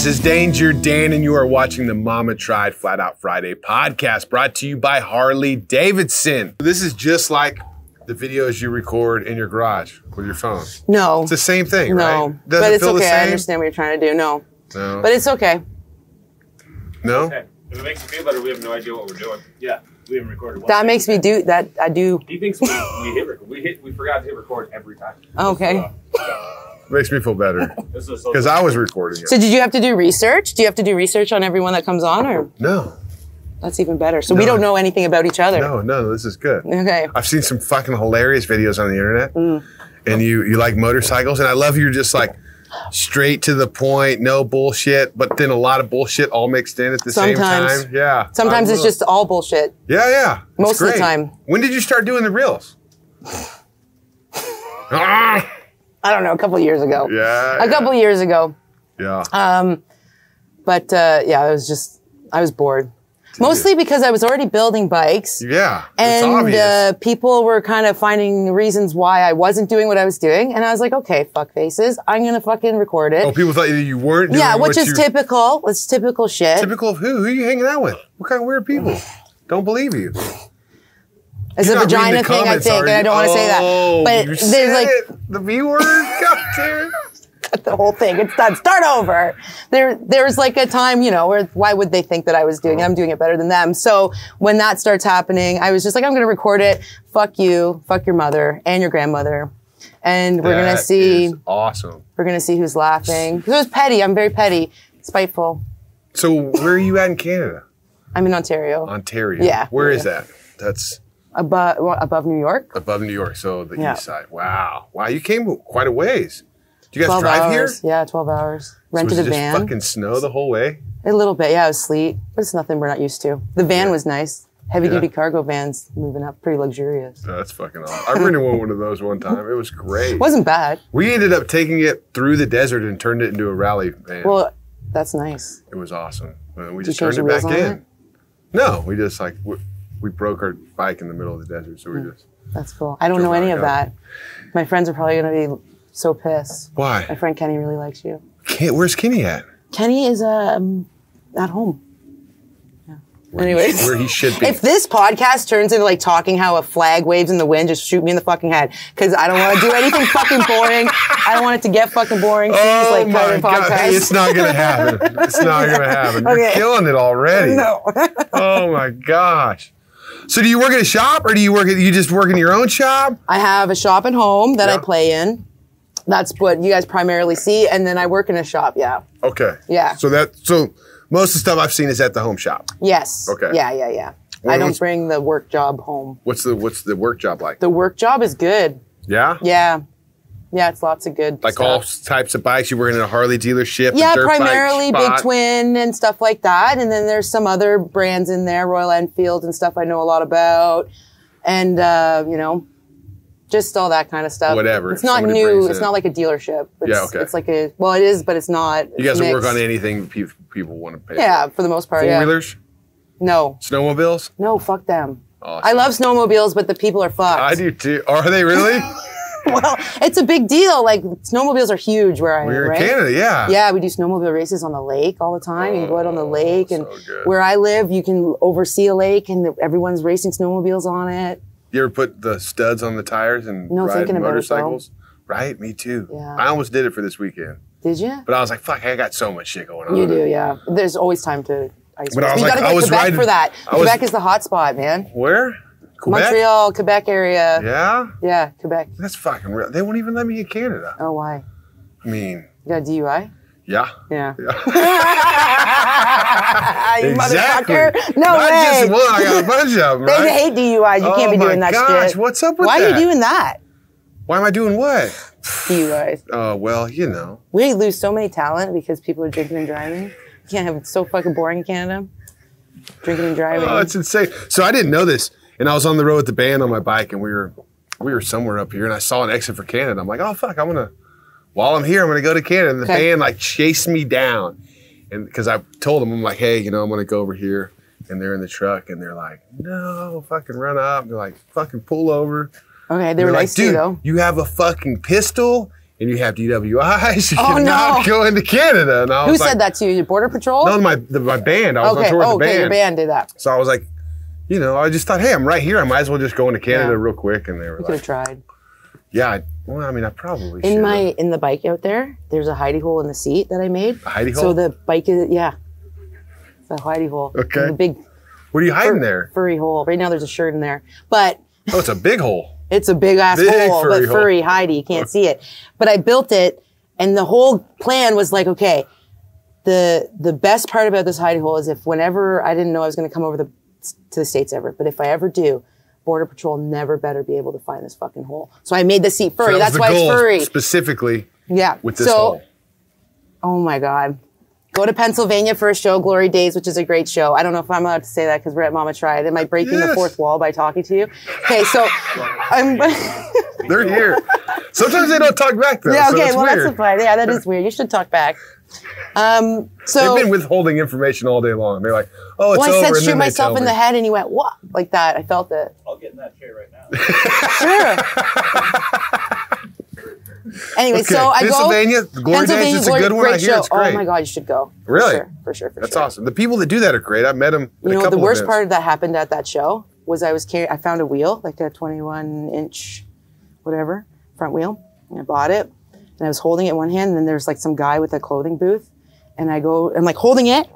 This is Danger Dan, and you are watching the Mama Tried Flat Out Friday podcast, brought to you by Harley-Davidson. This is just like the videos you record in your garage with your phone. No. It's the same thing, no. right? But it's okay. I understand what you're trying to do. No. No. But it's okay. No? Okay. If it makes you feel better, we have no idea what we're doing. Yeah. We haven't recorded. That makes me do that. I do. He thinks we hit record. We forgot to hit record every time. Okay. Makes me feel better. Because I was recording it. So did you have to do research? Do you have to do research on everyone that comes on, or? No. That's even better. So we don't know anything about each other. No, this is good. Okay. I've seen some fucking hilarious videos on the internet. And you like motorcycles, and I love you're just like straight to the point, no bullshit, but then a lot of bullshit all mixed in at the same time. Yeah. Sometimes it's just all bullshit. Yeah. Most of the time. When did you start doing the reels? I don't know, a couple of years ago. Yeah. A couple of years ago. Yeah. Yeah, I was bored. Mostly because I was already building bikes. Yeah. And people were kind of finding reasons why I wasn't doing what I was doing. And I was like, okay, fuck faces. I'm going to fucking record it. Oh, people thought you weren't doing Yeah, which is typical. It's typical shit. Typical of who? Who are you hanging out with? What kind of weird people? Don't believe you. It's a vagina thing, I think, and I don't want to say that. But there's like the V word. God damn it. Cut the whole thing. It's done. Start over. There's like a time, where why would they think that I was doing it? I'm doing it better than them. So when that starts happening, I was just like, I'm going to record it. Fuck you. Fuck your mother and your grandmother. And we're going to see. Is awesome. We're going to see who's laughing. Because it was petty. I'm very petty. Spiteful. So where are you at in Canada? I'm in Ontario. Ontario. Yeah. Where is that? That's above New York. Above New York, so the east side. Wow, you came quite a ways. Do you guys drive hours. here? Yeah, 12 hours. Rented a van. Fucking snow the whole way? A little bit, yeah. It was sleet, but it's nothing we're not used to. The van was nice. Heavy-duty cargo vans moving up, pretty luxurious. That's fucking awesome. I rented one of those one time. It was great. It wasn't bad. We ended up taking it through the desert and turned it into a rally van. Well, that's nice. It was awesome. We Did just you turned change it the back wheels on in. No, we just we broke our bike in the middle of the desert, so we just. That's cool. I don't know any of that. My friends are probably going to be so pissed. Why? My friend Kenny really likes you. Where's Kenny at? Kenny is at home. Yeah. Anyways, where he should be. If this podcast turns into like talking how a flag waves in the wind, just shoot me in the fucking head, because I don't want to do anything fucking boring. I don't want it to get fucking boring. Oh my God! Hey, it's not gonna happen. It's not gonna happen. Okay. You're killing it already. No. Oh my gosh. So do you work at a shop, or you just work in your own shop? I have a shop at home that I play in. That's what you guys primarily see, and then I work in a shop. Yeah. Okay. Yeah. So most of the stuff I've seen is at the home shop. Yes. Okay. Yeah. I don't bring the work job home. What's the work job like? The work job is good. Yeah. Yeah. Yeah, it's lots of good like stuff. all types of bikes. You work in a Harley dealership. Yeah, a dirt primarily bike spot. Big Twin and stuff like that. And then there's some other brands in there, Royal Enfield and stuff I know a lot about. And, just all that kind of stuff. Whatever. It's not new. It's not like a dealership. It's like it is, but it's not. You guys will work on anything people want to pay Yeah, for the most part, Four-wheelers? No. Snowmobiles? No, fuck them. Awesome. I love snowmobiles, but the people are fucked. I do too. Are they really? Well, it's a big deal. Like, snowmobiles are huge where I am, right? We're in Canada, yeah. Yeah, we do snowmobile races on the lake all the time. You can go out on the lake. And so where I live, you can oversee a lake and everyone's racing snowmobiles on it. You ever put the studs on the tires and ride motorcycles? Right, me too. Yeah. I almost did it for this weekend. Did you? But I was like, fuck, I got so much shit going on. You do, yeah. There's always time to ice But I race. was You gotta I go was to Quebec riding, for that. Quebec is the hot spot, man. Where? Quebec? Montreal, Quebec area. Yeah? Yeah, Quebec. That's fucking real. They won't even let me in Canada. Oh, why? I mean. You got a DUI? Yeah. Yeah. Yeah. You Exactly. motherfucker. No Not way. just one, I got a bunch of them, right? They hate DUIs. You can't be doing that Oh my gosh, shit. what's up with Why that? are you doing that? Why am I doing what? DUIs. Oh, well, you know. We lose so many talent because people are drinking and driving. You can't have it so fucking boring in Canada. Drinking and driving. Oh, it's insane. So I didn't know this, and I was on the road with the band on my bike, and we were somewhere up here, and I saw an exit for Canada. I'm like, oh fuck, while I'm here, I'm gonna go to Canada. And the band like chased me down, and because I told them, I'm like, hey, I'm gonna go over here, and they're in the truck, and they're like, no, fucking run up. They're like, fucking pull over. Okay, they were nice like, dude, to you though. You have a fucking pistol and you have DWIs, you Oh, cannot go into Canada. And I Who was said that to you? Your Border Patrol? No, my band. I was on tour with the band. Your band did that. So I was like, you know, I just thought, hey, I'm right here. I might as well just go into Canada real quick. And they were You like, could have tried. yeah, I probably should. In the bike out there, there's a hidey hole in the seat that I made. A hidey hole? So the bike is, it's a hidey hole. Okay. The big What are you hiding there? furry hole. Right now there's a shirt in there. But Oh, it's a big hole. it's a big ass hole, but furry, hidey, you can't see it. But I built it, and the whole plan was like, okay, the best part about this hidey hole is if whenever I didn't know I was going to come over to the States ever, but if I ever do, Border Patrol never better be able to find this fucking hole. So I made the seat furry. So That's why it's furry. Specifically. Yeah. With this hole. Oh my God. Go to Pennsylvania for a show, Glory Days, which is a great show. I don't know if I'm allowed to say that because we're at Mama Tried. Am I breaking the fourth wall by talking to you? Okay, so They're here. Sometimes they don't talk back though. Yeah, okay, so well weird. that's fine. Yeah, that is weird. You should talk back. So they've been withholding information all day long. They're like, oh, it's over. I said and shoot then they myself tell in me. the head, and he went, what? Like that. I felt it. I'll get in that chair right now. Sure. Anyway, Okay, so I Pennsylvania, go. Glory Days, it's a good one. I hear show. it's great. Oh my God, you should go. Really? For sure. That's awesome. The people that do that are great. I've met them at You a know, couple the worst events. part that happened at that show was I found a wheel, like a 21-inch, whatever, front wheel. And I bought it, and I was holding it in one hand, and then there's like some guy with a clothing booth, and I'm like holding it,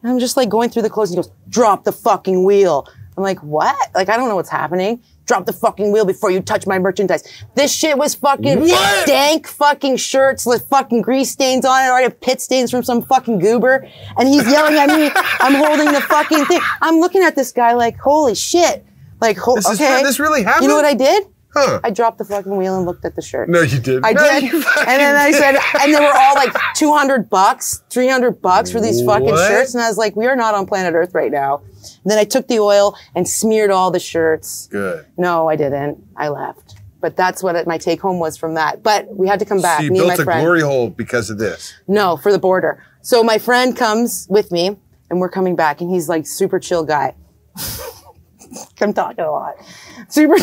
and I'm just like going through the clothes, and he goes, drop the fucking wheel. I'm like, what? Like, I don't know what's happening. Drop the fucking wheel before you touch my merchandise. This shit was fucking dank fucking shirts with fucking grease stains on it. I already have pit stains from some fucking goober. And he's yelling at me. I'm holding the fucking thing. I'm looking at this guy like, holy shit. Like, This really happened? You know what I did? Huh. I dropped the fucking wheel and looked at the shirt. No, you didn't. I did. And then I said, and they were all like $200, $300 for these fucking shirts. And I was like, we are not on planet Earth right now. And then I took the oil and smeared all the shirts. Good. No, I didn't. I left. But that's what my take home was from that. But we had to come back. So you me and my built a friend. glory hole because of this. No, for the border. So my friend comes with me and we're coming back and he's like super chill guy. I'm talking a lot. Super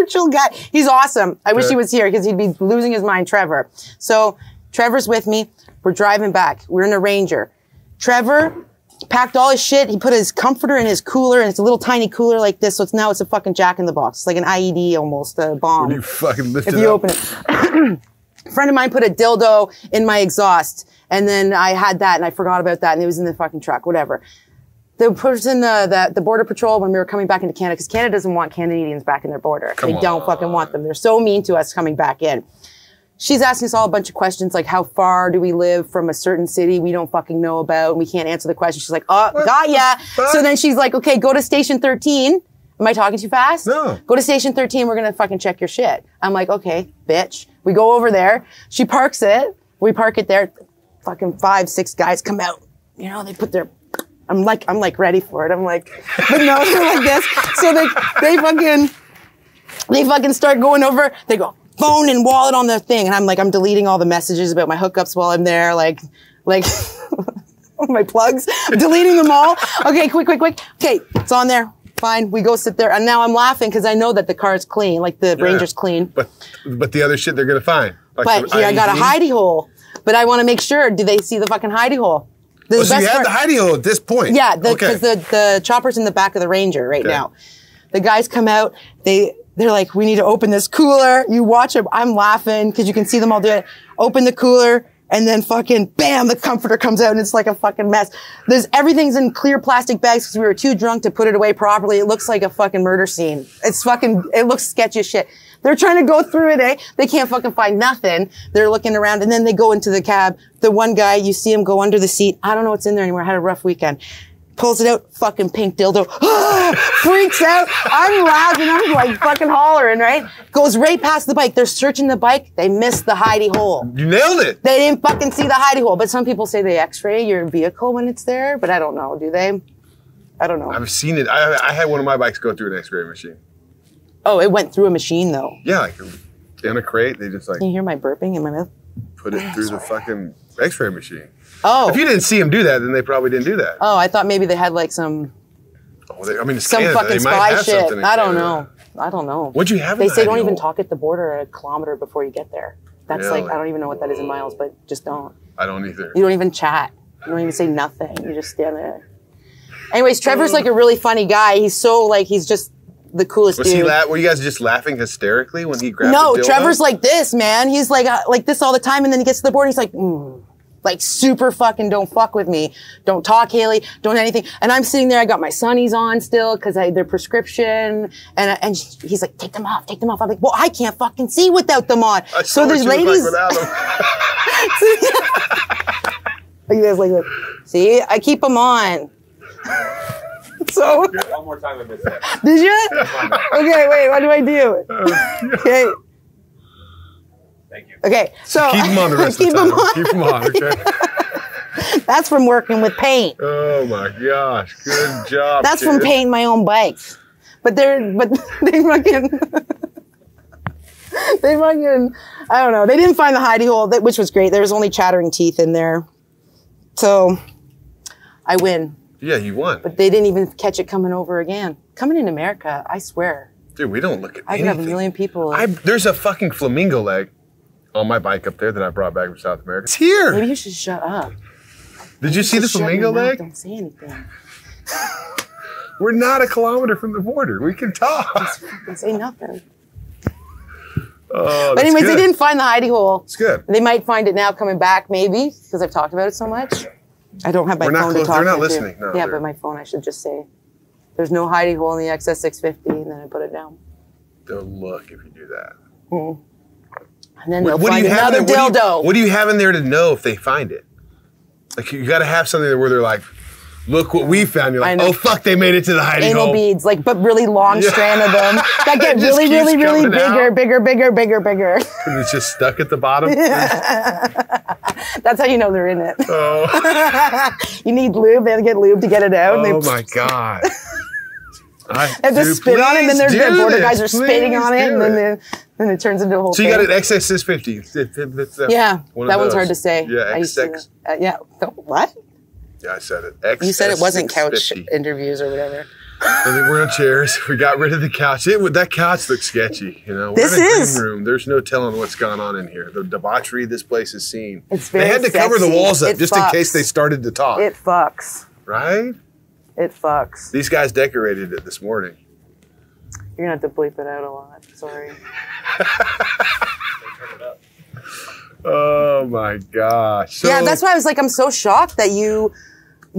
chill guy. He's awesome. I wish he was here because he'd be losing his mind, Trevor. So Trevor's with me. We're driving back. We're in a Ranger. Trevor packed all his shit. He put his comforter in his cooler, and it's a little tiny cooler like this. So it's a fucking Jack in the Box. It's like an IED almost, a bomb. When you fucking lift if it you up. open it. A friend of mine put a dildo in my exhaust, and then I had that, and I forgot about that, and it was in the fucking truck, whatever. The person, the Border Patrol, when we were coming back into Canada, because Canada doesn't want Canadians back in their border. They don't fucking want them. They're so mean to us coming back in. She's asking us all a bunch of questions like, how far do we live from a certain city we don't fucking know about, and we can't answer the question. She's like, oh, got ya. So then she's like, okay, go to station 13. Am I talking too fast? No. Go to station 13. We're going to fucking check your shit. I'm like, okay, bitch. We go over there. She parks it. We park it there. Fucking 5, 6 guys come out. You know, they put their... I'm like ready for it. I'm like, but no, they're like this. So they fucking start going over. They go, phone and wallet on the thing. And I'm deleting all the messages about my hookups while I'm there. Like my plugs. I'm deleting them all. Okay, quick. Okay, it's on there. Fine. We go sit there. And now I'm laughing because I know that the car's clean. Like the Ranger's clean. But the other shit they're going to find. Like but here I got a hidey hole. But I want to make sure, do they see the fucking hidey hole? So you have the hidey hole at this point? Yeah, because the chopper's in the back of the Ranger right now. The guys come out, they're like, we need to open this cooler. You watch it. I'm laughing because you can see them all do it. Open the cooler and then fucking bam, the comforter comes out and it's like a fucking mess. Everything's in clear plastic bags because we were too drunk to put it away properly. It looks like a fucking murder scene. It looks sketchy as shit. They're trying to go through it, They can't fucking find nothing. They're looking around and then they go into the cab. The one guy, you see him go under the seat. I don't know what's in there anymore. I had a rough weekend. Pulls it out, fucking pink dildo. Freaks out. I'm laughing. I'm like fucking hollering, right? Goes right past the bike. They're searching the bike. They missed the hidey hole. You nailed it. They didn't fucking see the hidey hole. But some people say they x-ray your vehicle when it's there. But I don't know. Do they? I don't know. I've seen it. I had one of my bikes go through an x-ray machine. Oh, it went through a machine though. Yeah, like in a crate. They just like... Can you hear my burping in my mouth? Put it through the fucking x-ray machine. Oh. If you didn't see them do that, then they probably didn't do that. Oh, I thought maybe they had like some... it's some Canada. fucking They might spy have shit. something in I don't Canada. know. I don't know. What'd you have in They the say hidey don't even hole? talk at the border a kilometer before you get there. That's Really? like, I don't even know what that is in miles, but just don't. I don't either. You don't even chat. You don't even say nothing. You just stand there. Anyways, Trevor's like a really funny guy. He's so like, he's just the coolest dude. Were you guys just laughing hysterically when he grabbed No, the dildo? Trevor's like this, man. He's like this all the time, and then he gets to the board, and he's like, like super fucking don't fuck with me. Don't talk, Haylee. Don't anything. And I'm sitting there, I got my sunnies on still, because they're prescription, and he's like, take them off, take them off. I'm like, well, I can't fucking see without them on. So there's ladies. You guys like that? See, I keep them on. So One more time I missed that. did you? Okay, wait, what do I do? Okay. Thank you. Okay, so Keep them on the rest of the time. Keep them on, okay? That's from working with paint. Oh my gosh, good job. That's from painting my own bikes. But they fucking, I don't know. They didn't find the hidey hole, which was great. There was only chattering teeth in there. So I win. Yeah, you won. But they didn't even catch it coming over again. Coming in America, I swear. Dude, we don't look at I anything. could have a million people. There's a fucking flamingo leg on my bike up there that I brought back from South America. It's here. Maybe you should shut up. Did you see the Just shut flamingo your mouth. leg? Don't say anything. We're not a kilometer from the border. We can talk. Just fucking say nothing. Oh, But anyways, good. they didn't find the hidey hole. It's good. They might find it now coming back, maybe, because I've talked about it so much. I don't have my We're not phone close- to talk they're not into. listening. No, yeah, they're- but my phone, I should just say, there's no hidey hole in the XS650, and then I put it down. They'll look if you do that. And then they'll What do find you have? another dildo. What do you have in there to know if they find it? Like you got to have something where they're like, "Look what we found." You're I like, know. "Oh fuck, they made it to the hidey Anal hole." beads, like, but really long Yeah. strand of them that get It just really, keeps really, really coming out. bigger. And it's just stuck at the bottom. That's how you know they're in it. Oh, You need lube, they have to get lube to get it out. oh and they my god. have to spit on it, and then there's the border guys are spitting on it, and then it turns into a whole So thing. you got an XS650. Yeah, One of that one's those. hard to say. Yeah, I used to- XX. yeah, what? Yeah, I said it. You said it wasn't couch XS650. interviews or whatever. And then we're on chairs. We got rid of the couch. That couch looks sketchy. You know, This we're in a is. green room. There's no telling what's gone on in here. The debauchery this place has seen. It's very They had to cover the sexy. walls up It just in fucks. case they started to talk. It fucks. Right? It fucks. These guys decorated it this morning. You're gonna have to bleep it out a lot. Sorry. Oh my gosh. So, Yeah, that's why I was like, I'm so shocked that you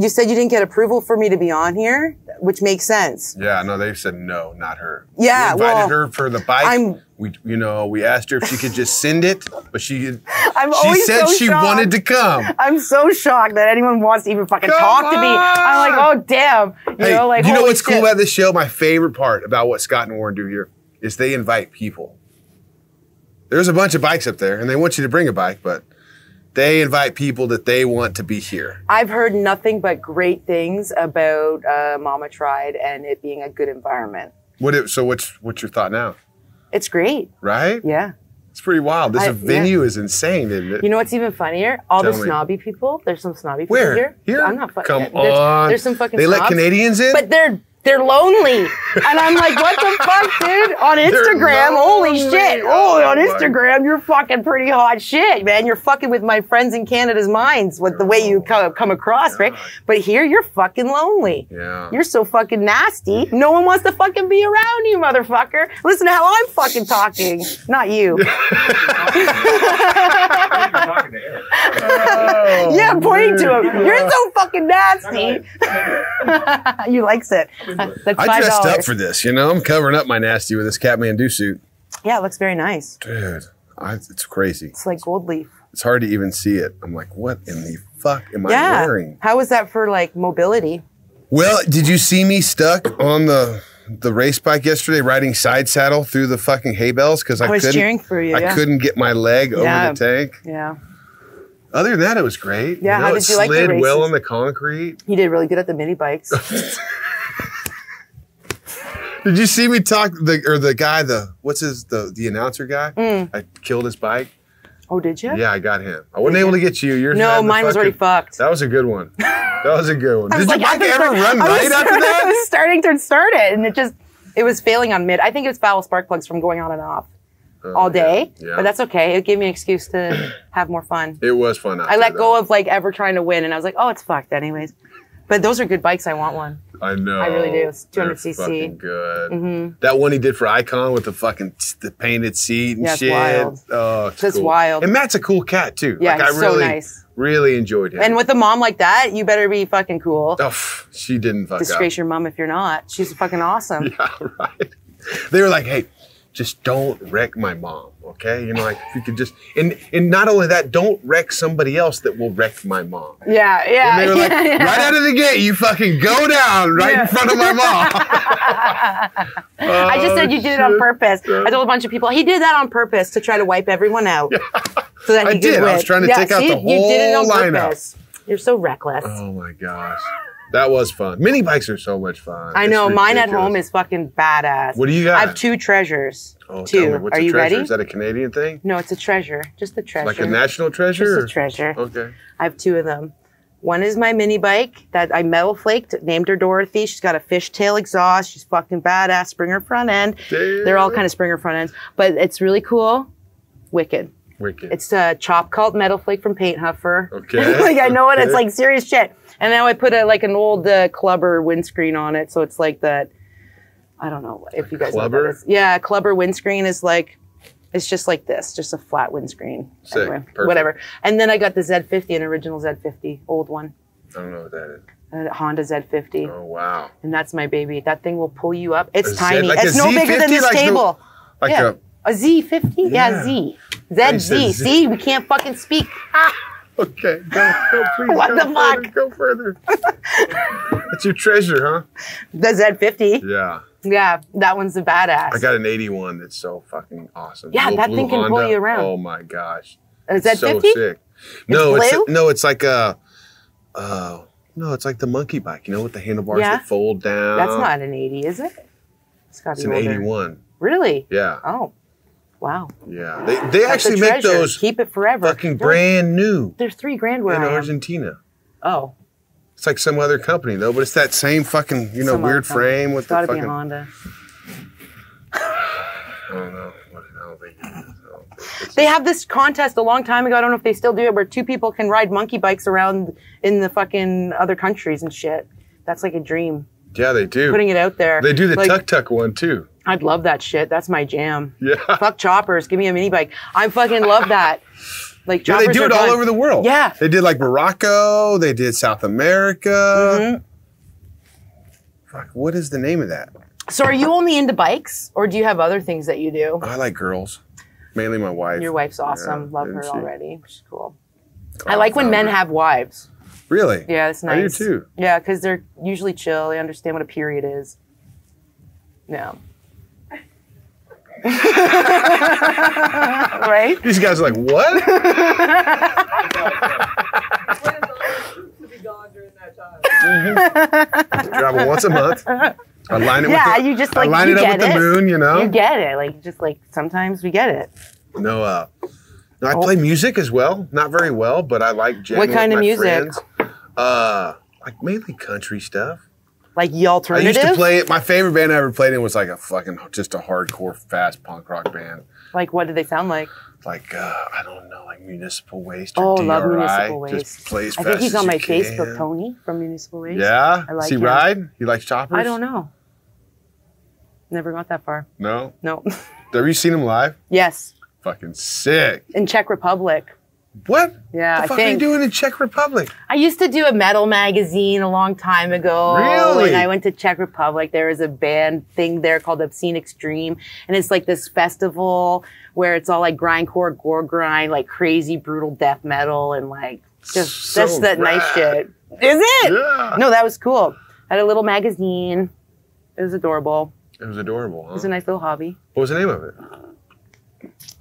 said you didn't get approval for me to be on here, which makes sense. Yeah, no, they said no, not her. Yeah, we invited well, her for the bike. I'm- We asked her if she could just send it, but she always said so she shocked. wanted to come. I'm so shocked that anyone wants to even fucking Come talk to me. I'm like, oh damn. Hey, Like, you know holy what's cool shit. about this show? My favorite part about what Scott and Warren do here is they invite people. There's a bunch of bikes up there, and they want you to bring a bike, but they invite people that they want to be here. I've heard nothing but great things about Mama Tried and it being a good environment. So what's your thought now? It's great. Right? Yeah. It's pretty wild. This Yeah. venue is insane, isn't it? You know what's even funnier? All the Tell me. snobby people. There's some snobby people Where? here. Here? I'm not fucking. Come there's, on. There's some fucking They let snobs, Canadians in? but they're lonely. And I'm like, what the fuck, dude? On Instagram, holy lonely. shit. Oh, on my- Instagram, you're fucking pretty hot shit, man. You're fucking with my friends in Canada's minds with the way you come across, right? But here, you're fucking lonely. Yeah. You're so fucking nasty. No one wants to fucking be around you, motherfucker. Listen to how I'm fucking talking. Not you. Oh, Yeah, I'm pointing to him. man. You're so fucking nasty. You likes it. That's $5. I dressed up for this, I'm covering up my nasty with this Kathmandu suit. Yeah, it looks very nice. Dude, it's crazy. It's like gold leaf. It's hard to even see it. I'm like, what in the fuck am I Yeah. wearing? How was that for like mobility? Well, did you see me stuck on the race bike yesterday riding side saddle through the fucking hay bales? Because I was couldn't, cheering for you, I yeah. couldn't get my leg Yeah. over the tank. Yeah. Other than that, it was great. Yeah, how it did you like the slid well races? on the concrete. You did really good at the mini bikes. Did you see me talk the guy, the announcer guy? Mm. I killed his bike. Oh, did you? Yeah, I got him. I wasn't able to get you. Yours No, had the mine was already fucked. That was a good one. That was a good one. I was Did your like, bike ever run right after I that? was starting to start it, and it was failing on mid. I think it was foul spark plugs from going on and off. all day. Yeah. But that's okay. It gave me an excuse to have more fun. It was fun. I let go of like ever trying to win, and I was like, oh, it's fucked anyways. But those are good bikes. I want one. I know. I really do. It's 200 They're cc. Fucking good. That one he did for Icon with the painted seat and shit. Wild. Oh, it's That's cool. wild. And Matt's a cool cat too. Yeah, like, he's I really, so nice. Really enjoyed him. And with a mom like that, you better be fucking cool. Oh, she didn't fuck Disgrace up. your mom if you're not. She's fucking awesome. Yeah, right. They were like, hey, just don't wreck my mom, okay? You know, like if you could just, and not only that, don't wreck somebody else that will wreck my mom. Yeah, yeah. And they were like, right out of the gate, you fucking go down right in front of my mom. I just said you did it on purpose. I told a bunch of people, he did that on purpose to try to wipe everyone out. Yeah. So that he could win. I was trying to take out the whole You did it on lineup. purpose. You're so reckless. Oh my gosh. That was fun. Mini bikes are so much fun. I know. It's mine at ridiculous. home is fucking badass. What do you got? I have 2 treasures. Oh, 2. tell me, what's Are a you treasure? ready? Is that a Canadian thing? No, it's a treasure. Just a treasure. Like a national treasure? Just a treasure. Okay. I have 2 of them. One is my mini bike that I metal flaked, named her Dorothy. She's got a fishtail exhaust. She's fucking badass. Springer front end. Damn. They're all kind of Springer front ends, but it's really cool. Wicked. It's a chop cult metal flake from Paint Huffer. Okay. Like I know it. It's like serious shit. And now I put like an old Clubber windscreen on it, so it's like that. I don't know if you guys know what that is. Yeah, Clubber windscreen is like, it's just like this, just a flat windscreen. Sick. Anyway, Perfect. whatever. And then I got the Z50, an original Z50, old one. I don't know what that is. A Honda Z50. Oh, wow. And that's my baby. That thing will pull you up. It's A Z- tiny. like It's a no bigger than Z50? this Like table. Like yeah. A Z50? Yeah, Z. ZZ. Z. See, we can't fucking speak. Okay, go please. What go the further, fuck? Go further. That's your treasure, huh? The Z50. Yeah. Yeah, that one's the badass. I got an 81 that's so fucking awesome. Yeah, Little that blue thing can pull Honda. you around. Oh my gosh. A Z50? So sick. No, blue? it's like a no, it's like the monkey bike, you know, with the handlebars Yeah. that fold down. That's not an 80, is it? It's got to It's be an older. 81. Really? Yeah. Oh, wow. Yeah. They That's actually a make treasure. those Keep it forever. fucking brand new There's $3,000 where in I am. Argentina. Oh. It's like some other company though, but it's that same fucking, you know, Some other weird company. frame with It's the gotta fucking. be a Honda. I don't know. I don't think it is. They have this contest a long time ago. I don't know if they still do it, where 2 people can ride monkey bikes around in the fucking other countries and shit. That's like a dream. Yeah, they do. Putting it out there. They do the like, tuk-tuk one too. I'd love that shit. That's my jam. Yeah. Fuck choppers. Give me a mini bike. I fucking love that. Like Yeah, choppers they do are it all fun. over the world. Yeah. They did like Morocco. They did South America. Fuck, what is the name of that? So are you only into bikes, or do you have other things that you do? I like girls. Mainly my wife. Your wife's awesome. Yeah, Love isn't her she? already. She's cool. I like when men have wives. Really? Yeah, it's nice. I do too. Yeah, because they're usually chill. They understand what a period is. Yeah. Right? These guys are like, what? Travel once a month. I line it Yeah, with the, you just like I line you it up get with the it. moon, you know? You get it. Like just like sometimes we get it. No, I play music as well. Not very well, but I like jamming What kind with of my music? friends. Like mainly country stuff. Like the I alternative. used to play it. My favorite band I ever played in was like a fucking just a hardcore fast punk rock band. Like what did they sound like? Like I don't know, like Municipal Waste or Oh, DRI. love Municipal Waste. Just play as I fast think he's as on my you can. Facebook, Tony from Municipal Waste. Yeah, I like does he him. ride? He likes choppers. I don't know. Never got that far. No. No. Have you seen him live? Yes. Fucking sick. In Czech Republic. What? Yeah, The I fuck are you think. doing in Czech Republic? I used to do a metal magazine a long time ago. Really? When I went to Czech Republic, there was a band thing there called Obscene Extreme. And it's like this festival where it's all like grindcore, gore grind, like crazy brutal death metal and like just that nice shit. Is it? Yeah. No, that was cool. I had a little magazine. It was adorable. It was adorable, huh? It was a nice little hobby. What was the name of it?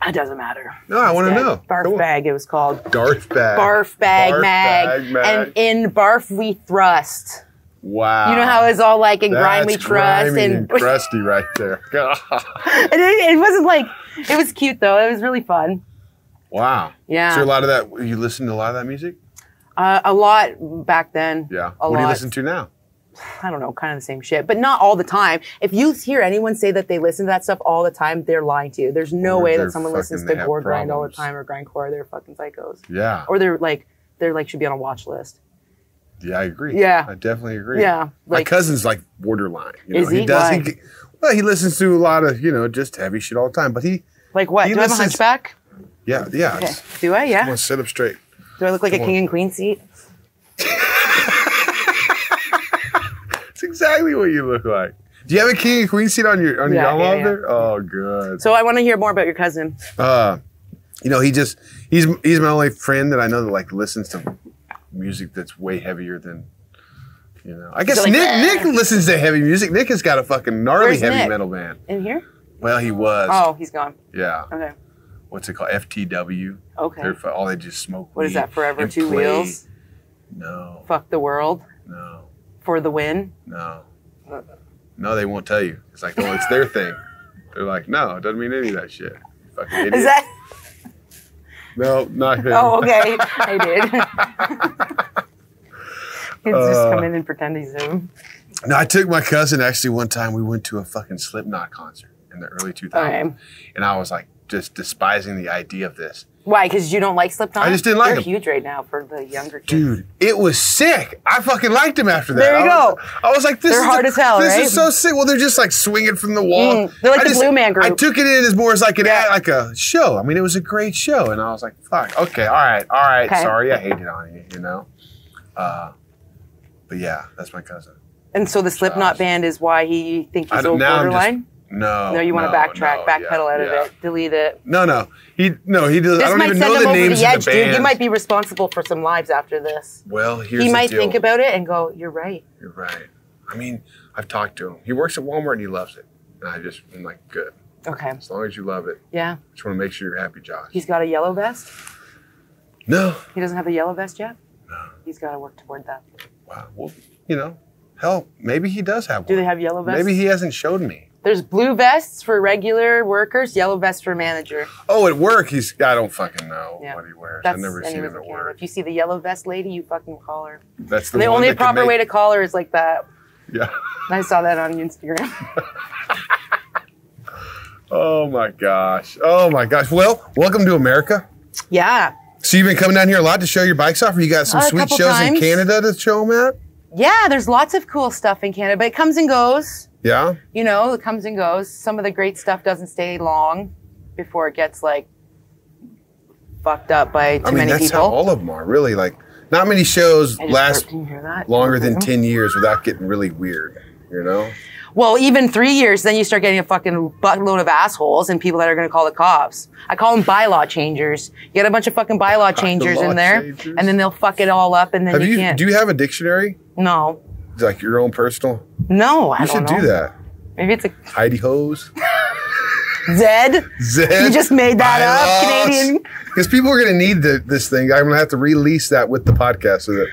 It doesn't matter. No, I want to Dead. know. Barf Come on. Bag, it was called. Barf Bag. Barf Bag Barf Mag. Bag Mag. And in Barf we thrust. Wow. You know how it's all like in Grind we That's trust. grimy And crusty right there. it wasn't like, it was cute though. It was really fun. Wow. Yeah. So a lot of that, you listen to a lot of that music? A lot back then. Yeah. A What do you lot. listen to now? I don't know, kind of the same shit, but not all the time. If you hear anyone say that they listen to that stuff all the time, they're lying to you. There's no way that someone listens to gore grind all the time or grindcore. They're fucking psychos. Yeah. Or they're like should be on a watch list. Yeah, I agree. Yeah. I definitely agree. Yeah. My cousin's like borderline. You know? Is he? He does. Why? He listens to a lot of, just heavy shit all the time. But he. Like what? Do I have a hunchback? Yeah. Okay. Do I? Yeah. Come on, sit up straight. Do I look like a king and queen seat? That's exactly what you look like. Do you have a king and queen seat on your arm there? Oh, good. So I want to hear more about your cousin. He's my only friend that I know that like listens to music that's way heavier than, I guess like, Nick listens to heavy music. Nick has got a fucking gnarly heavy metal band. In here? Well, he was. Oh, he's gone. Yeah. Okay. What's it called? FTW. Okay. They just smoke What weed is that, Forever and Two play. Wheels? No. Fuck the World? No. For the Win? No. No, they won't tell you. It's like, it's their thing. They're like, no, it doesn't mean any of that shit. Fucking idiot. Is that? No, not him. Oh, okay. I did. He's just come in and pretend he's him. No, I took my cousin actually one time. We went to a fucking Slipknot concert in the early 2000s. Okay. And I was like just despising the idea of this. Why? Because you don't like Slipknot? I just didn't like them. They're huge right now for the younger kids. Dude, it was sick. I fucking liked them after that. There you go. I was like, they're hard as hell, this right? is so sick. Well, they're just like swinging from the wall. They're like the Blue Man Group. I took it in as more as like like a show. I mean, it was a great show. And I was like, fuck, okay, all right. Okay. Sorry I hated on you, But yeah, that's my cousin. And so the Slipknot band is why he thinks he's old borderline? No, you want to backtrack, backpedal out of it, delete it. No. He does. This I don't might even send know him the over names the edge, of the band. dude. You might be responsible for some lives after this. Well, here's the deal. He might think about it and go, "You're right." You're right. I mean, I've talked to him. He works at Walmart and he loves it. And I'm like, good. Okay. As long as you love it. Yeah. Just want to make sure you're happy, Josh. He's got a yellow vest? No. He doesn't have a yellow vest yet? No. He's got to work toward that. Wow. Well, hell, maybe he does have one. Do they have yellow vests? Maybe he hasn't showed me. There's blue vests for regular workers, yellow vests for manager. Oh, at work, I don't fucking know what he wears. I've never seen him at work. If you see the yellow vest lady, you fucking call her. That's the only proper way to call her is like that. Yeah. I saw that on Instagram. Oh my gosh. Well, welcome to America. Yeah. So you've been coming down here a lot to show your bikes off, or you got some sweet shows in Canada to show them at? Yeah, there's lots of cool stuff in Canada, but it comes and goes. Yeah? It comes and goes. Some of the great stuff doesn't stay long before it gets, fucked up by too many people. That's how all of them are, really. Like, not many shows last longer than 10 years without getting really weird, Well, even 3 years, then you start getting a fucking buttload of assholes and people that are going to call the cops. I call them bylaw changers. You get a bunch of fucking bylaw changers in there, and then they'll fuck it all up, and then you can't. Do you have a dictionary? No. Like your own personal? No, I don't know. You should do that. Maybe it's a Heidi Hose. Zed. You just made that up, Canadian. Because people are going to need this thing. I'm going to have to release that with the podcast so that,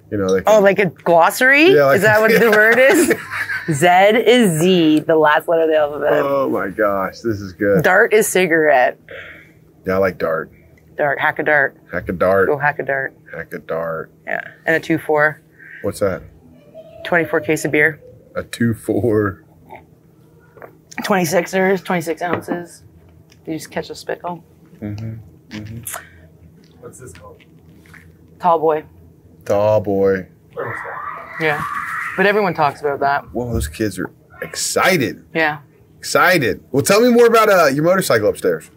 they can, like a glossary? Yeah, is that what the word is? Z is Z, the last letter of the alphabet. Oh my gosh, this is good. Dart is cigarette. Yeah, I like dart. Dart, hack a dart. Hack a dart. Go hack a dart. Hack a dart. Yeah, and a 2-4. What's that? 24 case of beer. A 2-4. 26ers, 26 ounces. You just catch a spickle. What's this called? Tall boy. Tall boy. Where was that? Yeah. But everyone talks about that. Whoa, those kids are excited. Yeah. Excited. Well, tell me more about your motorcycle upstairs.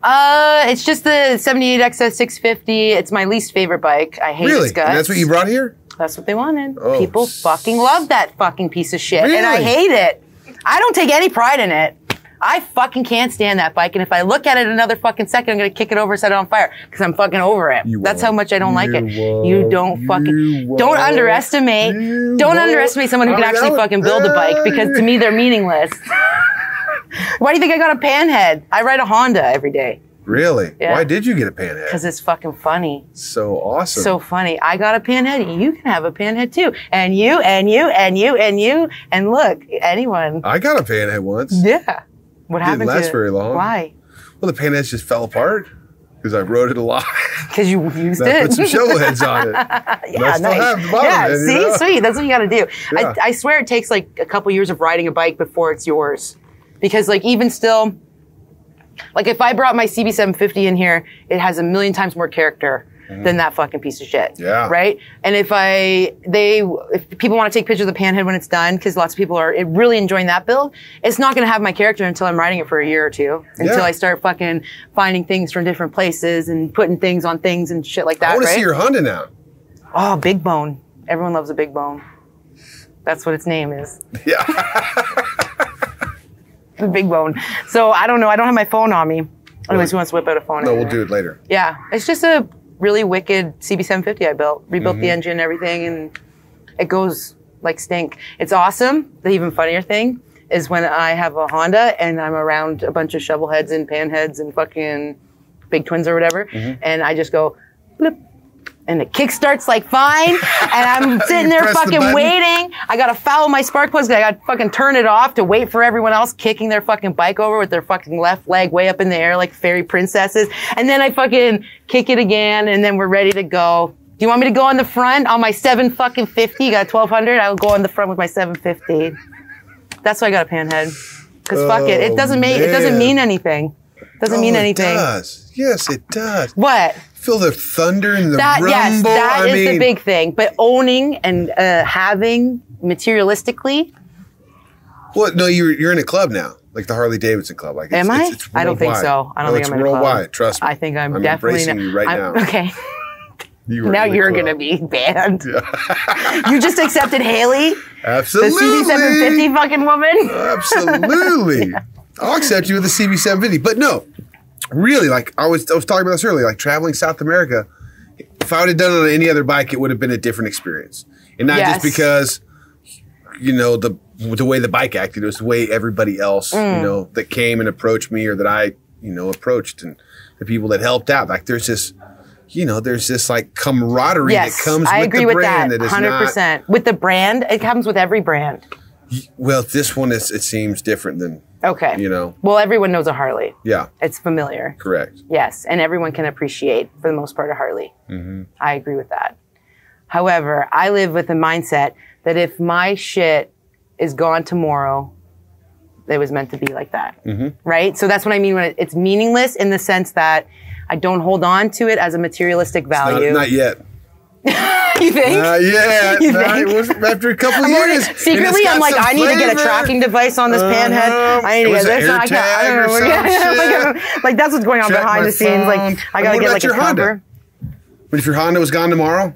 It's just the 78 XS 650. It's my least favorite bike. I hate its guts. And that's what you brought here? That's what they wanted. Oh, people fucking love that fucking piece of shit. Really? And I hate it. I don't take any pride in it. I fucking can't stand that bike. And if I look at it another fucking second, I'm going to kick it over and set it on fire. Because I'm fucking over it. That's how much I don't like it. You don't fucking... Don't underestimate... Don't underestimate someone who can actually fucking build a bike. Because to me, they're meaningless. Why do you think I got a panhead? I ride a Honda every day. Really? Yeah. Why did you get a panhead? Because it's fucking funny. So awesome. So funny. I got a panhead. You can have a panhead too. And you, and you, and you, and you. And look, anyone. I got a panhead once. Yeah. What happened to it? Didn't last very long. Why? Well, the panheads just fell apart. Because I rode it a lot. Because you used I it. put some shovel heads on it. Yeah, nice. See, sweet. That's what you got to do. Yeah. I swear it takes like a couple years of riding a bike before it's yours. Because like even still, like if I brought my CB750 in here, it has a million times more character than that fucking piece of shit. Yeah. Right? And if people want to take pictures of the panhead when it's done, because lots of people are really enjoying that build, it's not going to have my character until I'm riding it for a year or two. Until I start fucking finding things from different places and putting things on things and shit like that, I want to right? see your Honda now. Oh, Big Bone. Everyone loves a Big Bone. That's what its name is. Yeah. The Big Bone. So I don't know. I don't have my phone on me. Unless who wants to whip out a phone. No, we'll do it later. Yeah. It's just a really wicked CB750 I built. Rebuilt the engine and everything, and it goes like stink. It's awesome. The even funnier thing is when I have a Honda and I'm around a bunch of shovel heads and pan heads and fucking big twins or whatever, and I just go, blip, and it kickstarts like fine, and I'm sitting there fucking waiting. I gotta foul my spark plugs. I gotta fucking turn it off to wait for everyone else kicking their fucking bike over with their fucking left leg way up in the air like fairy princesses. And then I fucking kick it again, and then we're ready to go. Do you want me to go on the front on my 750? You got 1200? I will go on the front with my 750. That's why I got a panhead. Cause fuck it. It doesn't mean anything. Doesn't mean anything. It does. Yes, it does. What? Feel the thunder and the rumble. Yes, that is the big thing. But owning and having materialistically. Well, no, you're in a club now, like the Harley Davidson club. Like, am I? It's I don't think so. I don't think I'm in a club. It's worldwide. Trust me. I think I'm definitely embracing you right now. Okay. Now you're gonna be banned. Yeah. You just accepted Haylee, Absolutely. the CB750 fucking woman. Absolutely. I'll accept you with the CB750, but no. Really, like I was talking about this earlier, like traveling South America, if I would have done it on any other bike, it would have been a different experience. And not just because, you know, the way the bike acted, it was the way everybody else, you know, that came and approached me or that I, you know, approached, and the people that helped out. Like there's this, you know, there's this like camaraderie that comes with the brand. That is 100%. With the brand, it comes with every brand. Well, this one it seems different than. Okay. You know. Well, everyone knows a Harley. Yeah. It's familiar. Correct. Yes, and everyone can appreciate, for the most part, a Harley. I agree with that. However, I live with the mindset that if my shit is gone tomorrow, it was meant to be like that. Right? So that's what I mean when it's meaningless in the sense that I don't hold on to it as a materialistic value. Not yet. You think? Yeah. You think? After a couple years. Secretly, I'm like, I need to get a tracking device on this panhead. I need to get this. Like that's what's going on behind the scenes. Like I gotta get like a cover. But if your Honda was gone tomorrow,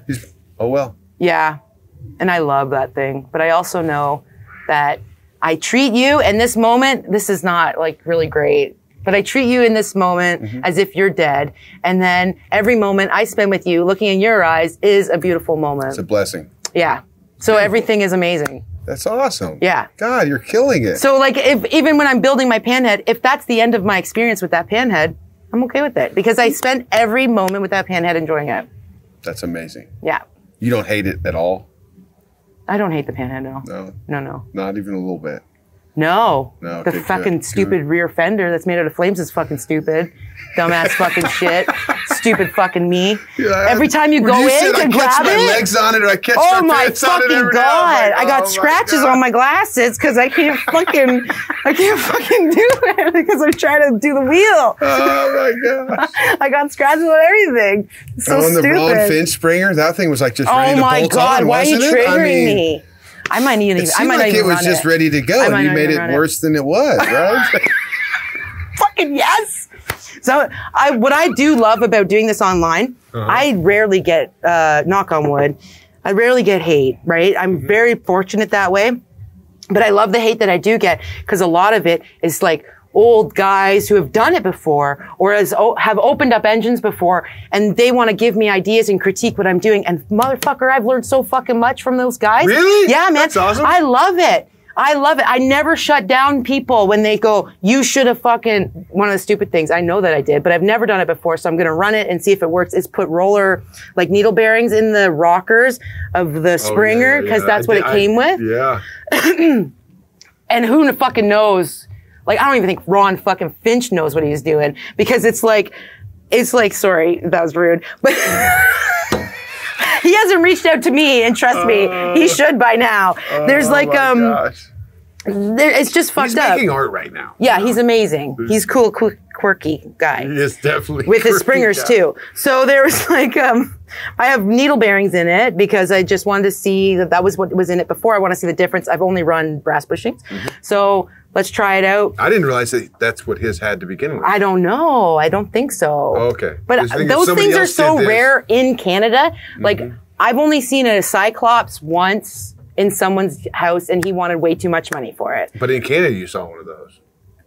oh well. Yeah, and I love that thing. But I also know that I treat you in this moment. This is not like really great. But I treat you in this moment as if you're dead. And then every moment I spend with you looking in your eyes is a beautiful moment. It's a blessing. Yeah. So everything is amazing. That's awesome. Yeah. God, you're killing it. So like even when I'm building my panhead, if that's the end of my experience with that panhead, I'm okay with it. Because I spent every moment with that panhead enjoying it. That's amazing. Yeah. You don't hate it at all? I don't hate the panhead, no. No. Not even a little bit. No. No. The fucking stupid rear fender that's made out of flames is fucking stupid. Dumbass fucking shit. Stupid fucking me. Yeah, every time you go in to grab it. I catch my legs on it or I catch my pants on it. Oh my fucking God. I got scratches on my glasses because I can't fucking do it because I'm trying to do the wheel. Oh my gosh. I got scratches on everything. So stupid. The Ron Finch Springer, that thing was like just ready to bolt on, Oh my God. Why are you triggering me? I might need it. Seemed like it was just ready to go, and you made it worse than it was, right? Fucking yes. So what I do love about doing this online, I rarely get, knock on wood, I rarely get hate, right? I'm very fortunate that way. But I love the hate that I do get because a lot of it is like old guys who have done it before or have opened up engines before, and they want to give me ideas and critique what I'm doing. And motherfucker, I've learned so fucking much from those guys. Really? Yeah, man. That's awesome. I love it. I never shut down people when they go, you should have fucking, one of the stupid things, I know that I did, but I've never done it before, so I'm going to run it and see if it works, is put roller, like needle bearings in the rockers of the Springer, because that's what it came with. Yeah. And who fucking knows? Like, I don't even think Ron fucking Finch knows what he's doing, because it's like, It's like, sorry, that was rude, but he hasn't reached out to me, and trust me, he should by now. There's like, gosh. It's just fucked He's up. making art right now. Yeah, he's amazing. He's cool, quirky guy. He is definitely with his springers too. So there was like, I have needle bearings in it because I just wanted to see that was what was in it before. I want to see the difference. I've only run brass bushings. So let's try it out. I didn't realize that that's what his had to begin with. I don't know. I don't think so. Oh, okay. But those things are so rare in Canada. Like, I've only seen a Cyclops once in someone's house, and he wanted way too much money for it. But in Canada, you saw one of those.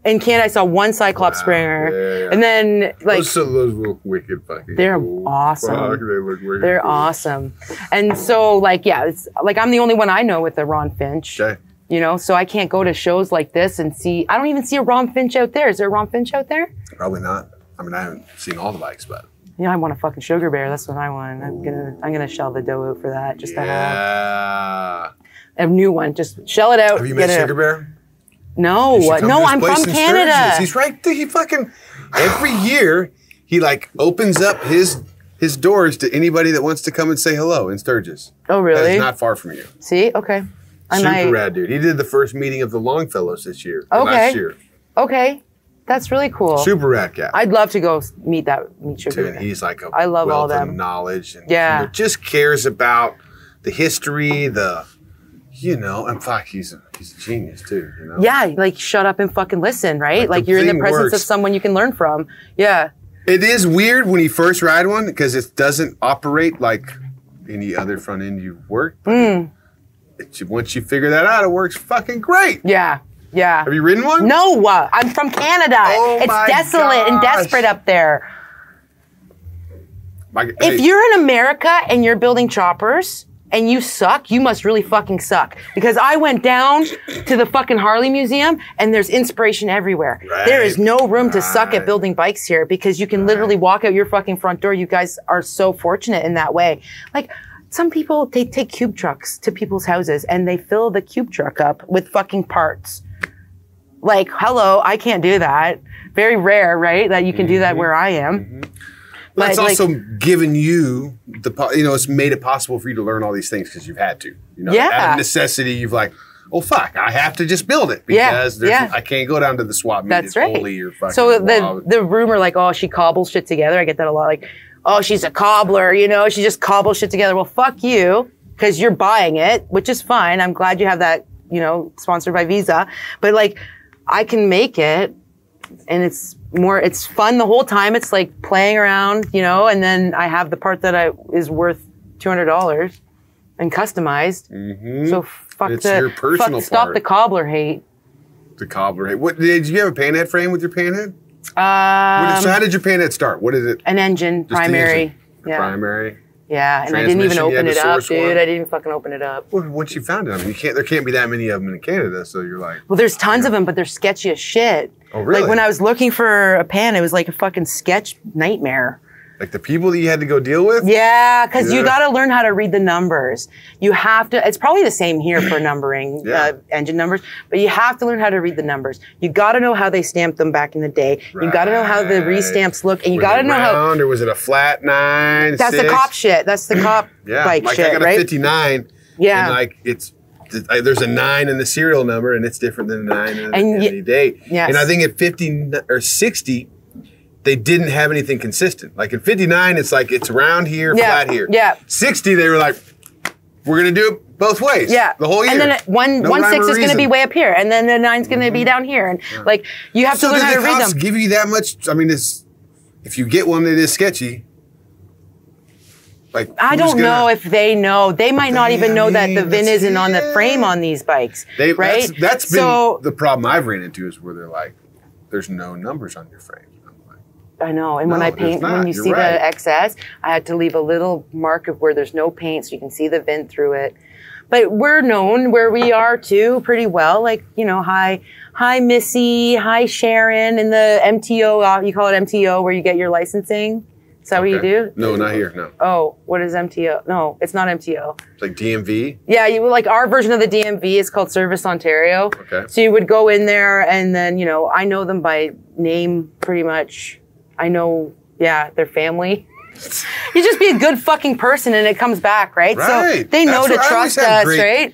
In Canada, I saw one Cyclops springer. Yeah. And then, like... Those look wicked fucking They're cool. awesome. Fuck, they look wicked They're cool. awesome. And so, like, yeah, it's like I'm the only one I know with a Ron Finch. Okay. You know, so I can't go to shows like this and see... I don't even see a Ron Finch out there. Is there a Ron Finch out there? Probably not. I mean, I haven't seen all the bikes, but... Yeah, I want a fucking sugar bear. That's what I want. I'm gonna shell the dough out for that just to have a new one. Just shell it out. Have you met Sugar Bear? No, no, I'm from Canada. Sturgis. He's right there. He fucking every year he like opens up his doors to anybody that wants to come and say hello in Sturgis. Oh, really? That is not far from you. See, okay. Super rad dude. He did the first meeting of the Longfellows this year. Okay. Last year. Okay. That's really cool. Super rad cat. I'd love to go meet Sugar Bear. Dude, he's like a I love all wealth of them. knowledge and just cares about the history, and fuck, he's a genius too, you know? Yeah, like shut up and fucking listen, right? Like you're in the presence of someone you can learn from. Yeah. It is weird when you first ride one because it doesn't operate like any other front end you've worked. Once you figure that out, it works fucking great. Yeah. Yeah. Have you ridden one? No, I'm from Canada. It's desolate and desperate up there. If you're in America and you're building choppers and you suck, you must really fucking suck. Because I went down to the fucking Harley Museum and there's inspiration everywhere. Right. There is no room to suck at building bikes here because you can literally walk out your fucking front door. You guys are so fortunate in that way. Like, some people, they take cube trucks to people's houses and they fill the cube truck up with fucking parts. Like, hello, I can't do that. Very rare, right? That you can do that where I am. Well, that's also given you it's made it possible for you to learn all these things because you've had to. Out of necessity, you've like, oh fuck, I have to just build it because I can't go down to the swap meet. That's right. Or fucking so the rumor, like, oh, she cobbles shit together. I get that a lot. Like, oh, she's a cobbler. She just cobbles shit together. Well, fuck you, because you're buying it, which is fine. I'm glad you have that. Sponsored by Visa, but like, I can make it. And it's fun the whole time. It's like playing around, and then I have the part that is worth $200 and customized. So your personal part. Stop the cobbler hate. The cobbler hate. What did you have a panhead frame with your panhead? So how did your panhead start? What is it? An engine, primary. Yeah. Primary. Yeah, and I didn't even open it up, dude. I didn't even fucking open it up. Well, once you found it, I mean, there can't be that many of them in Canada, so you're like... Well, there's tons of them, but they're sketchy as shit. Oh, really? Like, when I was looking for a pan, it was like a fucking sketch nightmare. Like the people that you had to go deal with? Yeah, because you got to learn how to read the numbers. You have to, it's probably the same here for numbering, engine numbers, but you have to learn how to read the numbers. You got to know how they stamped them back in the day. Right. You got to know how the restamps look, and you got to know how. Or was it a flat 9? That's 6? The cop shit. That's the cop bike like shit, I got right? a 59. Yeah. And like there's a 9 in the serial number, and it's different than a 9 in the date. Yes. And I think at 50 or 60, they didn't have anything consistent. Like in 59, it's like it's round here, flat here. Yeah. 60, they were like, we're going to do it both ways. Yeah. The whole year. And then one 6 is going to be way up here, and then the 9's going to be down here. And like, you have to learn how to read them. Give you that much? I mean, if you get one that is sketchy, like, I don't know if they know. They might not even know that the VIN isn't on the frame on these bikes, right? That's been the problem I've ran into, is where they're like, there's no numbers on your frame. I know. And when I paint, when you see the XS, I had to leave a little mark of where there's no paint so you can see the VIN through it. But we're known where we are too pretty well. Like, hi Missy, hi Sharon, in the MTO, you call it MTO, where you get your licensing. Is that what you do? No, not here, no. Oh, what is MTO? No, it's not MTO. It's like DMV? Yeah, like our version of the DMV is called Service Ontario. Okay. So you would go in there and then, I know them by name pretty much. I know Yeah, their family. You just be a good fucking person and it comes back, right? Right. So they know to trust us, right?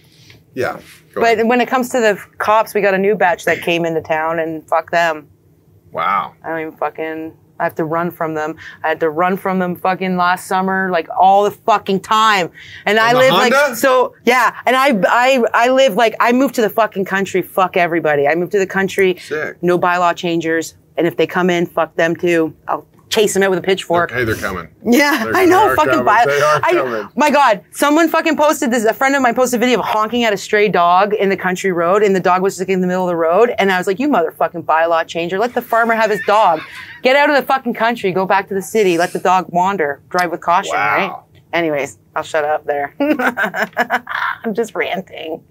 Yeah. But when it comes to the cops, we got a new batch that came into town and fuck them. Wow. I don't even fucking, I have to run from them. I had to run from them fucking last summer, like all the fucking time. And I live Honda? like, so yeah. And I live like, I moved to the fucking country, fuck everybody. I moved to the country, Sick. no bylaw changers. And if they come in, fuck them too. I'll chase them out with a pitchfork. Hey, they're coming. Yeah, I know, fucking They are coming. my God, someone fucking posted this, a friend of mine posted a video of honking at a stray dog in the country road, and the dog was just in the middle of the road, and I was like, you motherfucking bylaw changer, let the farmer have his dog. Get out of the fucking country, go back to the city, let the dog wander, drive with caution, right? Anyways, I'll shut up there. I'm just ranting.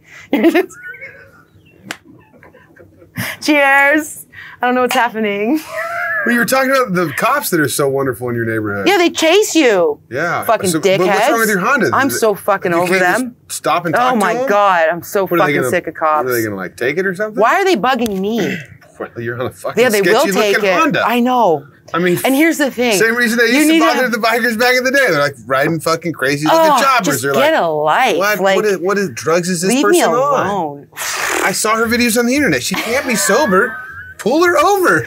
Cheers. I don't know what's happening. Well, you were talking about the cops that are so wonderful in your neighborhood. Yeah, they chase you. Yeah. Fucking dickheads. But what's wrong with your Honda? I'm so fucking You over can't them. just stop and talk Oh to my them? God, I'm so What are they fucking gonna- sick of cops. What, are they going to like take it or something? Why are they bugging me? Well, you're on a fucking Yeah, they will sketchy take looking it. Honda. I know. I mean, And here's the thing. same reason they You used to need to bother have- the bikers back in the day. They're like riding fucking crazy looking choppers. just They're get like, a life. what? Like, What is drugs is this leave person me on? alone. I saw her videos on the internet. She can't be sober. Pull her over.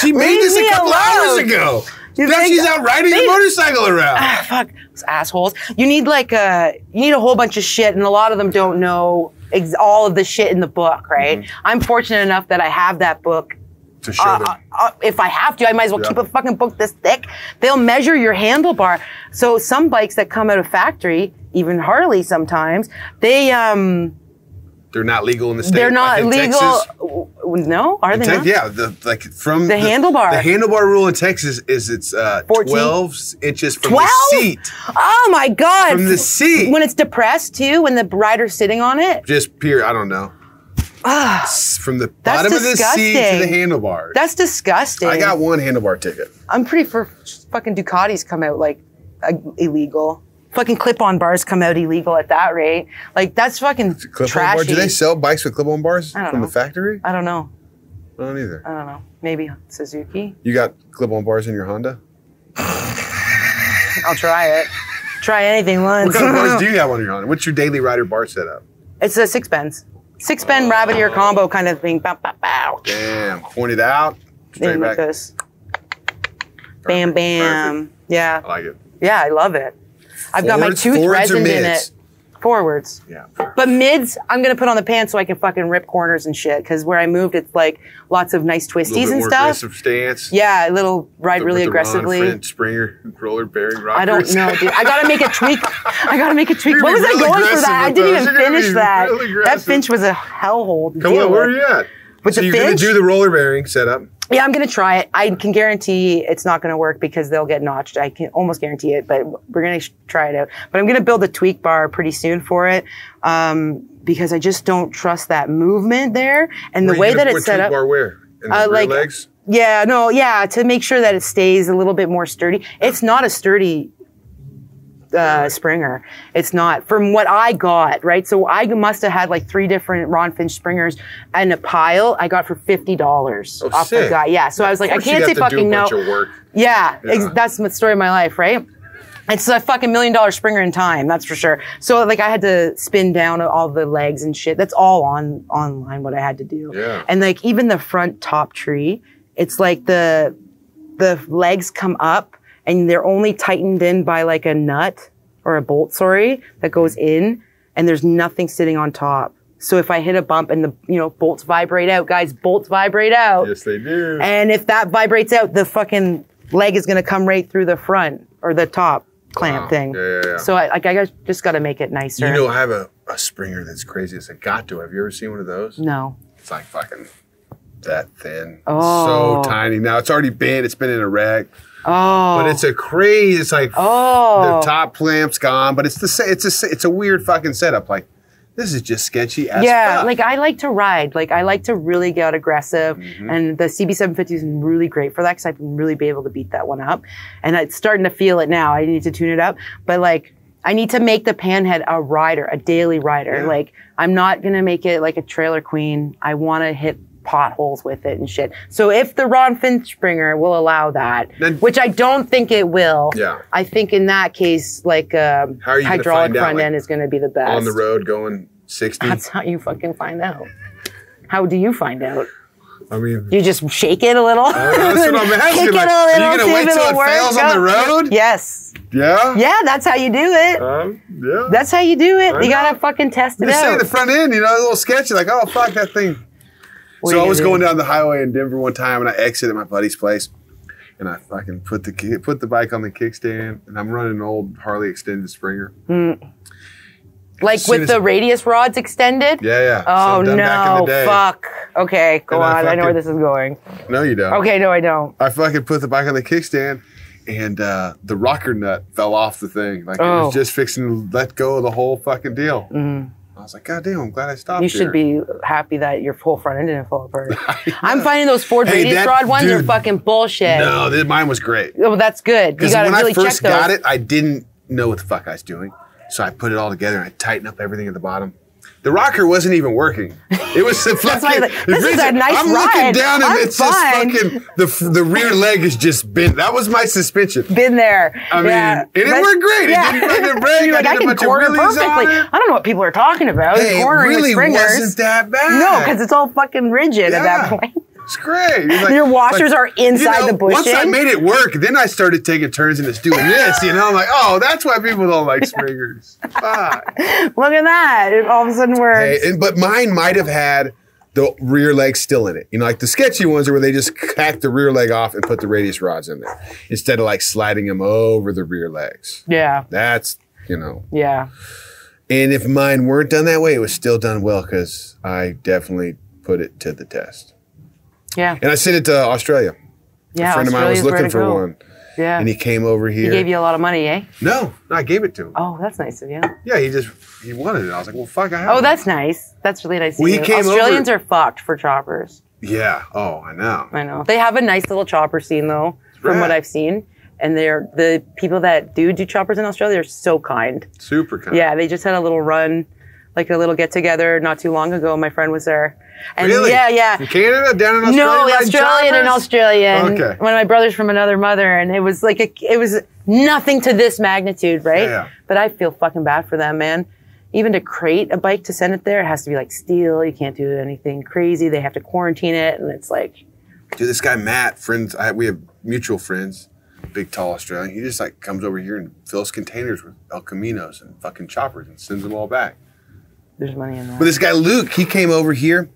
She made Leave this a me couple alone. hours ago. You Now think- she's out riding a motorcycle around. Ah, fuck, those assholes. You need a whole bunch of shit, and a lot of them don't know all of the shit in the book, right? Mm-hmm. I'm fortunate enough that I have that book. To show them. If I have to, I might as well keep a fucking book this thick. They'll measure your handlebar. So some bikes that come out of factory, even Harley sometimes, They're not legal in the state. they're not like in legal. Texas. No, are they not? Yeah, from The handlebar. The handlebar rule in Texas is it's 12 inches from 12? the seat. Oh my God. From the seat. When it's depressed too, when the rider's sitting on it. Just pure, I don't know. From the bottom of the seat to the handlebar. That's disgusting. I got one handlebar ticket. I'm pretty for fucking Ducatis come out like illegal. Fucking clip-on bars come out illegal at that rate. Like that's fucking Clip-on trashy. bar? Do they sell bikes with clip-on bars I don't from know. the factory? I don't know. I don't either. I don't know. Maybe Suzuki. You got clip-on bars in your Honda? I'll try it. Try anything once. What kind of bars do you have on your Honda? What's your daily rider bar setup? It's a 6-bends. 6-bend rabbit ear combo kind of thing. Bow, bow, bow. Damn. Point it out. Straight Like back. this. Bam, bam. Perfect. Yeah. I like it. Yeah, I love it. I've got my Forwards- tooth forwards or resined in mids? it. Forwards. Yeah. But mids, I'm going to put on the pants so I can fucking rip corners and shit. Because where I moved, it's like lots of nice A little twisties bit and more stuff. aggressive stance. Yeah, a little ride really With the Ron aggressively. French Springer roller bearing rockers. I don't know, dude. I gotta make a tweak. You're What was gonna be I real going for aggressive that? I with didn't those. even You're gonna finish be that. real That aggressive. finch was a hellhole to Come deal on, where are with. you at? With so the you're going finch? to do the roller bearing setup. Yeah, I'm gonna try it. I can guarantee it's not gonna work because they'll get notched. I can almost guarantee it, but we're gonna try it out. But I'm gonna build a tweak bar pretty soon for it, because I just don't trust that movement there and the way that it's set up. Bar where? In the rear like- legs? Yeah, to make sure that it stays a little bit more sturdy. It's not a sturdy Springer. It's not. From what I got, right? So I must have had like 3 different Ron Finch Springers and a pile I got for $50 off the sick. guy. Yeah. So I was like, I Of course can't you say have to do fucking a no. bunch of work. Yeah, Yeah. that's the story of my life, right? It's a fucking $1 million Springer in time, that's for sure. So like I had to spin down all the legs and shit. That's all online what I had to do. Yeah. And like even the front top tree, it's like the legs come up and they're only tightened in by like a nut or a bolt, that goes in, and there's nothing sitting on top. So if I hit a bump and the bolts vibrate out, guys, bolts vibrate out. Yes, they do. And if that vibrates out, the fucking leg is gonna come right through the front or the top clamp Wow. thing. Yeah. So I just gotta make it nicer. You know, I have a Springer that's crazy. It's a Gato. Have you ever seen one of those? No. It's like fucking that thin. Oh. So tiny. Now it's already been. It's been in a wreck. Oh. But it's a crazy. It's like the top clamp's gone, but it's a weird fucking setup. Like this is just sketchy as fuck. Like I like to ride. Like I like to really get aggressive, and the CB750 is really great for that because I can really be able to beat that one up. And it's starting to feel it now. I need to tune it up, but like I need to make the Panhead a daily rider. Yeah. Like I'm not gonna make it like a trailer queen. I want to hit potholes with it and shit. So if the Ron Finch Springer will allow that, Then, which I don't think it will, yeah. I think in that case, like hydraulic front end is going to be the best. On the road going 60? That's how you fucking find out. How do you find out? I mean, you just shake it a little. That's what I'm asking. Kick Like, it a are little, you gonna wait till it fails on the road? Yes. Yeah. Yeah, that's how you do it. Yeah. That's how you do it. You gotta fucking test it Just out. say the front end, a little sketchy, like, oh fuck that thing. So I was going down the highway in Denver one time, and I exited my buddy's place, and I fucking put the bike on the kickstand, and I'm running an old Harley extended Springer. Like with the radius rods extended? Yeah. Oh, no. Fuck. Okay, go on. I know where this is going. No, you don't. Okay, no, I don't. I fucking put the bike on the kickstand, and the rocker nut fell off the thing. Like, it was just fixing to let go of the whole fucking deal. I was like, God damn, I'm glad I stopped. You should be happy that your whole front end didn't fall apart. I'm finding those Ford radius rod ones are fucking bullshit. No, mine was great. Oh, that's good. You gotta really check those. When I first got it, I didn't know what the fuck I was doing. So I put it all together and I tightened up everything at the bottom. The rocker wasn't even working. It was the fucking. This is a nice I'm ride. looking down and it's just fucking the rear leg is just bent. That was my suspension. Been there. I mean, and it worked great. It didn't fucking break. You're like, I can corner perfectly. I don't know what people are talking about. Hey, it really wasn't that bad. No, because it's all fucking rigid at that point. It's great. Like, your washers are inside the bushing. Once I made it work, then I started taking turns and it's doing this. I'm like, oh, that's why people don't like Springers. Fuck. Look at that. It all of a sudden works. Hey, but mine might have had the rear leg still in it. Like the sketchy ones are where they just hack the rear leg off and put the radius rods in there instead of like sliding them over the rear legs. Yeah. That's, Yeah. And if mine weren't done that way, it was still done well because I definitely put it to the test. Yeah. And I sent it to Australia. Yeah, a friend of mine was looking for one. Yeah. And he came over here. He gave you a lot of money, eh? No, I gave it to him. Oh, that's nice of you. Yeah, he wanted it. I was like, well, fuck, I have it. That's nice. That's really nice of you. Australians are fucked for choppers. Yeah. Oh, I know. I know. They have a nice little chopper scene, though, from what I've seen. And the people that do choppers in Australia are so kind. Super kind. Yeah, they just had a little run, like a little get-together not too long ago. My friend was there. And really? Yeah. In Canada? Down in Australia? No, Australian and Australian. Okay. One of my brothers from another mother, and it was like it was nothing to this magnitude, right? Yeah. But I feel fucking bad for them, man. Even to crate a bike to send it there, it has to be like steel. You can't do anything crazy. They have to quarantine it, and it's like. Dude, this guy Matt, we have mutual friends, big tall Australian. He just like comes over here and fills containers with El Caminos and fucking choppers and sends them all back. There's money in that. But this guy Luke, he came over here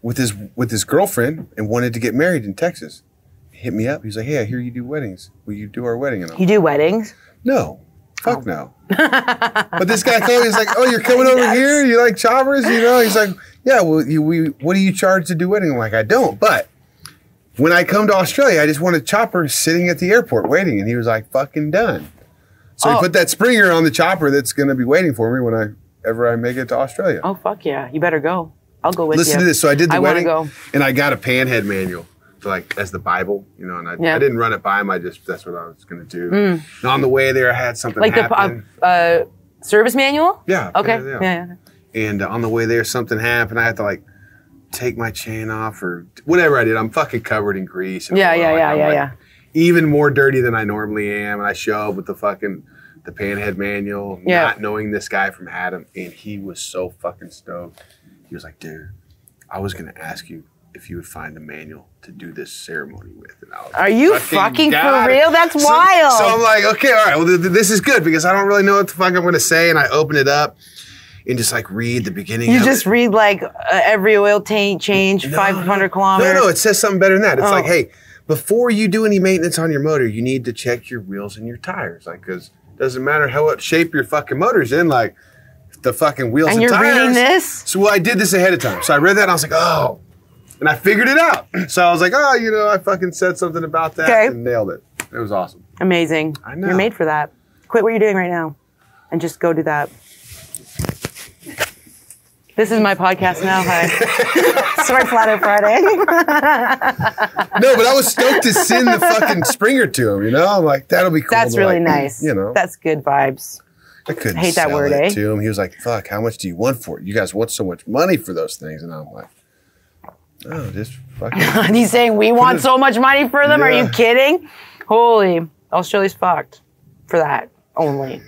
with his girlfriend and wanted to get married in Texas. He hit me up. He's like, hey, I hear you do weddings. Will you do our wedding? And you do weddings? No. Fuck no. But this guy called me. He's like, oh, you're coming over here? You like choppers? He's like, yeah, well, what do you charge to do wedding? I'm like, I don't. But when I come to Australia, I just want a chopper sitting at the airport waiting. And he was like, fucking done. So he put that Springer on the chopper that's going to be waiting for me whenever I make it to Australia. Oh, fuck yeah. You better go. I'll go with you. Listen to this. So I did the wedding, go. and I got a panhead manual, as the Bible, and I didn't run it by him. That's what I was going to do. And on the way there, I had something happen. Like the service manual? Yeah. Okay. Yeah. And on the way there, something happened. I had to take my chain off or whatever I did. I'm fucking covered in grease. And Yeah. Even more dirty than I normally am. And I show up with the panhead manual, not knowing this guy from Adam, and he was so fucking stoked. He was like, dude, I was going to ask you if you would find a manual to do this ceremony with. And I was Are you fucking for real? That's wild. So I'm like, okay, all right, well, this is good because I don't really know what the fuck I'm going to say. And I open it up and just read the beginning. You just read every oil tank change, 500 kilometers. No, it says something better than that. It's like, hey, before you do any maintenance on your motor, you need to check your wheels and your tires. Because it doesn't matter what shape your fucking motor's in, the fucking wheels and tires. And you're reading this? So I did this ahead of time. So I read that and I was like, oh. And I figured it out. So I was like, oh, I fucking said something about that and nailed it. It was awesome. Amazing. I know. You're made for that. Quit what you're doing right now and just go do that. This is my podcast now. Hi. Sorry, Flat Out Friday. No, but I was stoked to send the fucking Springer to him, I'm like, that'll be cool. That's really nice. That's good vibes. I couldn't hate that sell word, it to him. He was like, fuck, how much do you want for it? You guys want so much money for those things. And I'm like, Oh, just fucking. He's saying we want so much money for them. Yeah. Are you kidding? Holy, Australia's fucked for that only.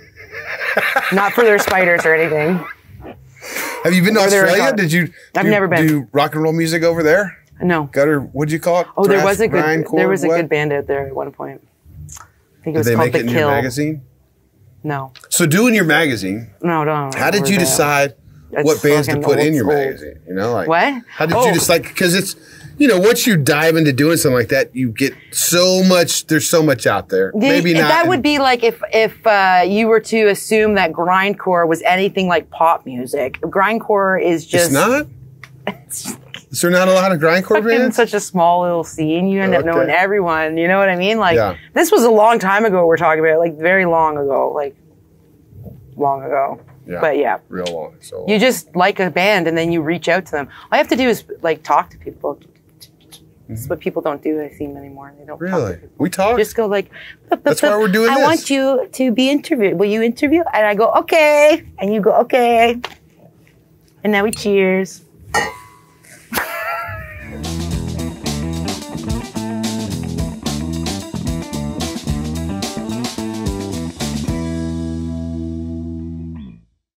Not for their spiders or anything. Have you been to Australia? Did you? I've never been. Do rock and roll music over there? No. Gutter. What'd you call it? Oh, there was a good band out there at one point. I think it was called The Kill. Did they make it in your magazine? No. So doing your magazine. No. How did you decide what bands to put in your magazine? You know, like what? How did you just like? Because it's, you know, once you dive into doing something like that, you get so much. There's so much out there. Maybe not. That would be like if you were to assume that grindcore was anything like pop music. Grindcore is just. It's not. Is there not a lot of grindcore bands? In such a small little scene, you end up knowing everyone. You know what I mean? Like this was a long time ago. We're talking about, like very long ago, like long ago. Yeah. But yeah, real long. So long. You just like a band and then you reach out to them. All you have to do is like talk to people. That's what people don't do, I seem, anymore. They don't really. Talk to people. We talk. Just go like. That's why we're doing this. I want you to be interviewed. Will you interview? And I go okay, and you go okay, and now we cheers.